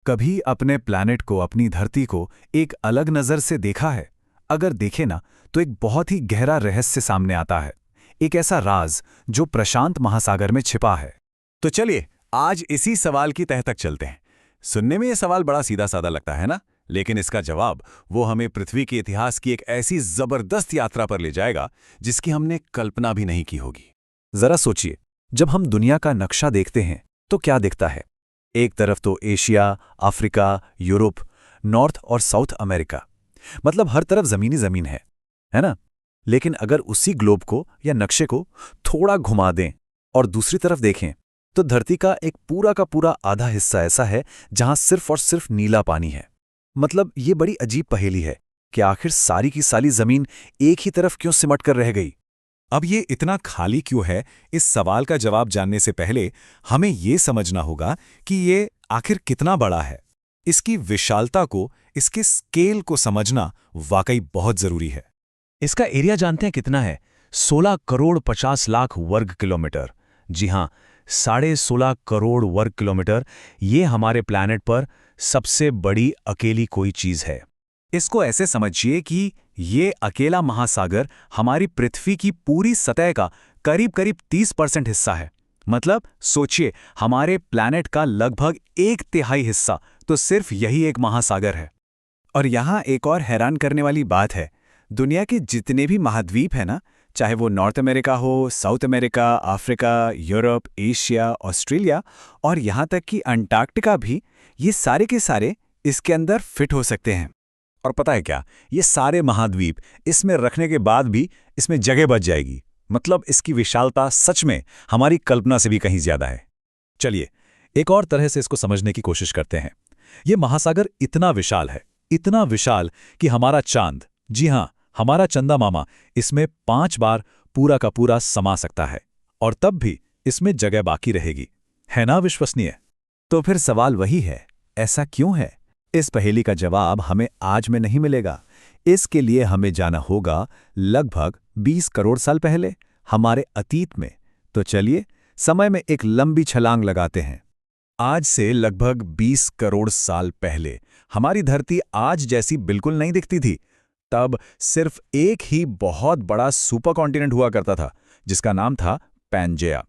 कभी अपने प्लैनेट को, अपनी धरती को एक अलग नज़र से देखा है? अगर देखे ना, तो एक बहुत ही गहरा रहस्य सामने आता है। एक ऐसा राज जो प्रशांत महासागर में छिपा है। तो चलिए आज इसी सवाल की तह तक चलते हैं। सुनने में ये सवाल बड़ा सीधा साधा लगता है ना, लेकिन इसका जवाब वो हमें पृथ्वी के इतिहास की एक ऐसी जबरदस्त यात्रा पर ले जाएगा जिसकी हमने कल्पना भी नहीं की होगी। जरा सोचिए, जब हम दुनिया का नक्शा देखते हैं तो क्या दिखता है? एक तरफ तो एशिया, अफ्रीका, यूरोप, नॉर्थ और साउथ अमेरिका, मतलब हर तरफ जमीनी जमीन है ना? लेकिन अगर उसी ग्लोब को या नक्शे को थोड़ा घुमा दें और दूसरी तरफ देखें, तो धरती का एक पूरा का पूरा आधा हिस्सा ऐसा है जहां सिर्फ और सिर्फ नीला पानी है। मतलब ये बड़ी अजीब पहेली है कि आखिर सारी की सारी जमीन एक ही तरफ क्यों सिमट कर रह गई। अब ये इतना खाली क्यों है, इस सवाल का जवाब जानने से पहले हमें ये समझना होगा कि ये आखिर कितना बड़ा है। इसकी विशालता को, इसके स्केल को समझना वाकई बहुत जरूरी है। इसका एरिया जानते हैं कितना है? 16 करोड़ 50 लाख वर्ग किलोमीटर। जी हां, 16.5 करोड़ वर्ग किलोमीटर। ये हमारे प्लैनेट पर सबसे बड़ी अकेली कोई चीज है। इसको ऐसे समझिए कि ये अकेला महासागर हमारी पृथ्वी की पूरी सतह का करीब करीब 30% हिस्सा है। मतलब सोचिए, हमारे प्लैनेट का लगभग 1/3 हिस्सा तो सिर्फ यही एक महासागर है। और यहाँ एक और हैरान करने वाली बात है, दुनिया के जितने भी महाद्वीप हैं ना, चाहे वो नॉर्थ अमेरिका हो, south America, Africa, Europe, Asia, Australia और यहाँ तक कि अंटार्कटिका भी, ये सारे के सारे इसके अंदर फिट हो सकते हैं। और पता है क्या, ये सारे महाद्वीप इसमें रखने के बाद भी इसमें जगह बच जाएगी। मतलब इसकी विशालता सच में हमारी कल्पना से भी कहीं ज्यादा है। चलिए एक और तरह से इसको समझने की कोशिश करते हैं। ये महासागर इतना विशाल है, इतना विशाल कि हमारा चांद, जी हां, हमारा चंदा मामा इसमें 5 बार पूरा का पूरा समा सकता है और तब भी इसमें जगह बाकी रहेगी। है ना विश्वसनीय? तो फिर सवाल वही है, ऐसा क्यों है? इस पहेली का जवाब हमें आज में नहीं मिलेगा। इसके लिए हमें जाना होगा लगभग 20 करोड़ साल पहले, हमारे अतीत में। तो चलिए समय में एक लंबी छलांग लगाते हैं। आज से लगभग 20 करोड़ साल पहले हमारी धरती आज जैसी बिल्कुल नहीं दिखती थी। तब सिर्फ एक ही बहुत बड़ा सुपर कॉन्टिनेंट हुआ करता था जिसका नाम था पैंजिया।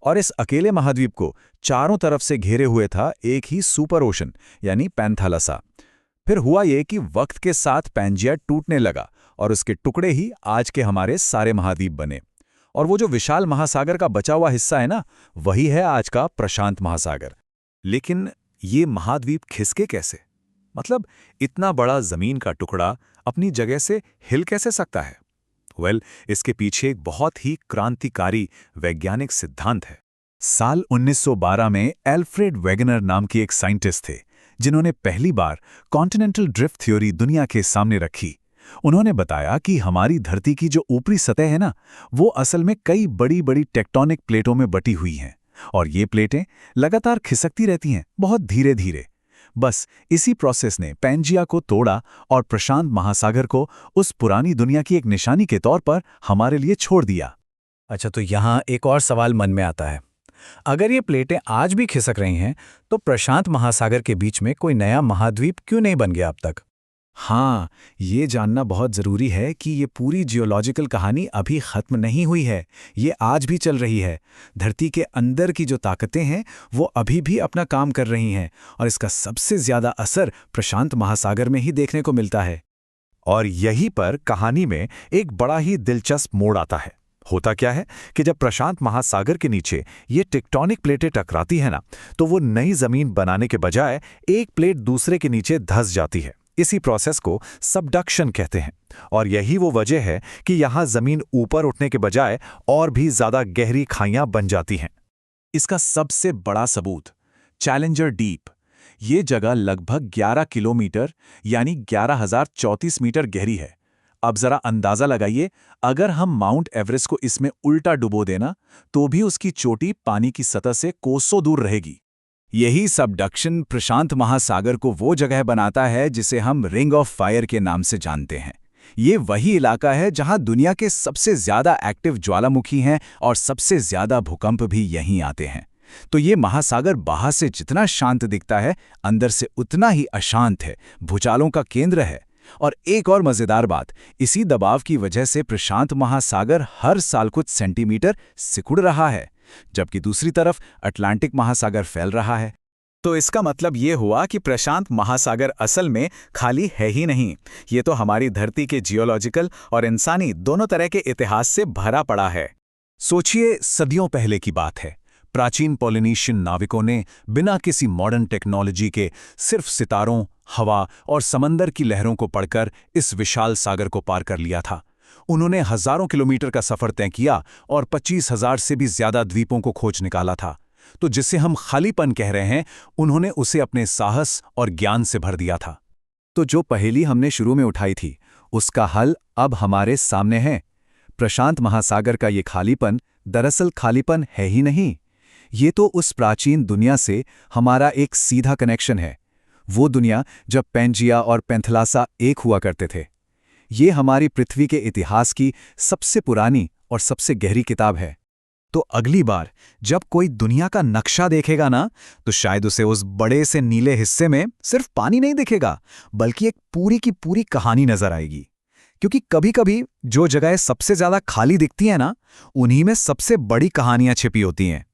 और इस अकेले महाद्वीप को चारों तरफ से घेरे हुए था एक ही सुपर ओशन यानी पैंथालसा। फिर हुआ ये कि वक्त के साथ पैंजिया टूटने लगा और उसके टुकड़े ही आज के हमारे सारे महाद्वीप बने। और वो जो विशाल महासागर का बचा हुआ हिस्सा है ना, वही है आज का प्रशांत महासागर। लेकिन ये महाद्वीप खिसके कैसे? मतलब इतना बड़ा जमीन का टुकड़ा अपनी जगह से हिल कैसे सकता है? इसके पीछे एक बहुत ही क्रांतिकारी वैज्ञानिक सिद्धांत है। साल 1912 में एल्फ्रेड वेगनर नाम के एक साइंटिस्ट थे जिन्होंने पहली बार कॉन्टिनेंटल ड्रिफ्ट थ्योरी दुनिया के सामने रखी। उन्होंने बताया कि हमारी धरती की जो ऊपरी सतह है ना, वो असल में कई बड़ी बड़ी टेक्टोनिक प्लेटों में बटी हुई हैं और ये प्लेटें लगातार खिसकती रहती हैं, बहुत धीरे धीरे। बस इसी प्रोसेस ने पैंजिया को तोड़ा और प्रशांत महासागर को उस पुरानी दुनिया की एक निशानी के तौर पर हमारे लिए छोड़ दिया। अच्छा, तो यहाँ एक और सवाल मन में आता है। अगर ये प्लेटें आज भी खिसक रही हैं, तो प्रशांत महासागर के बीच में कोई नया महाद्वीप क्यों नहीं बन गया अब तक? हाँ, ये जानना बहुत जरूरी है कि ये पूरी जियोलॉजिकल कहानी अभी खत्म नहीं हुई है। ये आज भी चल रही है। धरती के अंदर की जो ताकतें हैं वो अभी भी अपना काम कर रही हैं और इसका सबसे ज्यादा असर प्रशांत महासागर में ही देखने को मिलता है। और यहीं पर कहानी में एक बड़ा ही दिलचस्प मोड़ आता है। होता क्या है कि जब प्रशांत महासागर के नीचे ये टेक्टोनिक प्लेटें टकराती है ना, तो वो नई जमीन बनाने के बजाय एक प्लेट दूसरे के नीचे धंस जाती है। इसी प्रोसेस को सबडक्शन कहते हैं और यही वो वजह है कि यहाँ जमीन ऊपर उठने के बजाय और भी ज्यादा गहरी खाइयां बन जाती हैं। इसका सबसे बड़ा सबूत चैलेंजर डीप। ये जगह लगभग 11 किलोमीटर यानी 11,034 मीटर गहरी है। अब जरा अंदाजा लगाइए, अगर हम माउंट एवरेस्ट को इसमें उल्टा डुबो देना तो भी उसकी चोटी पानी की सतह से कोसों दूर रहेगी। यही सबडक्शन प्रशांत महासागर को वो जगह बनाता है जिसे हम रिंग ऑफ फायर के नाम से जानते हैं। ये वही इलाका है जहां दुनिया के सबसे ज्यादा एक्टिव ज्वालामुखी हैं और सबसे ज्यादा भूकंप भी यहीं आते हैं। तो ये महासागर बाहर से जितना शांत दिखता है, अंदर से उतना ही अशांत है, भूचालों का केंद्र है। और एक और मजेदार बात, इसी दबाव की वजह से प्रशांत महासागर हर साल कुछ सेंटीमीटर सिकुड़ रहा है, जबकि दूसरी तरफ अटलांटिक महासागर फैल रहा है। तो इसका मतलब ये हुआ कि प्रशांत महासागर असल में खाली है ही नहीं, ये तो हमारी धरती के जियोलॉजिकल और इंसानी दोनों तरह के इतिहास से भरा पड़ा है। सोचिए, सदियों पहले की बात है। प्राचीन पोलिनेशियन नाविकों ने बिना किसी मॉडर्न टेक्नोलॉजी के सिर्फ सितारों, हवा और समंदर की लहरों को पढ़कर इस विशाल सागर को पार कर लिया था। उन्होंने हजारों किलोमीटर का सफर तय किया और 25,000 से भी ज्यादा द्वीपों को खोज निकाला था। तो जिसे हम खालीपन कह रहे हैं, उन्होंने उसे अपने साहस और ज्ञान से भर दिया था। तो जो पहेली हमने शुरू में उठाई थी, उसका हल अब हमारे सामने है। प्रशांत महासागर का ये खालीपन दरअसल खालीपन है ही नहीं, ये तो उस प्राचीन दुनिया से हमारा एक सीधा कनेक्शन है। वो दुनिया जब पैंजिया और पैंथलासा एक हुआ करते थे। ये हमारी पृथ्वी के इतिहास की सबसे पुरानी और सबसे गहरी किताब है। तो अगली बार जब कोई दुनिया का नक्शा देखेगा ना, तो शायद उसे उस बड़े से नीले हिस्से में सिर्फ पानी नहीं दिखेगा, बल्कि एक पूरी की पूरी कहानी नजर आएगी। क्योंकि कभी-कभी जो जगहें सबसे ज्यादा खाली दिखती हैं ना, उन्हीं में सबसे बड़ी कहानियां छिपी होती हैं।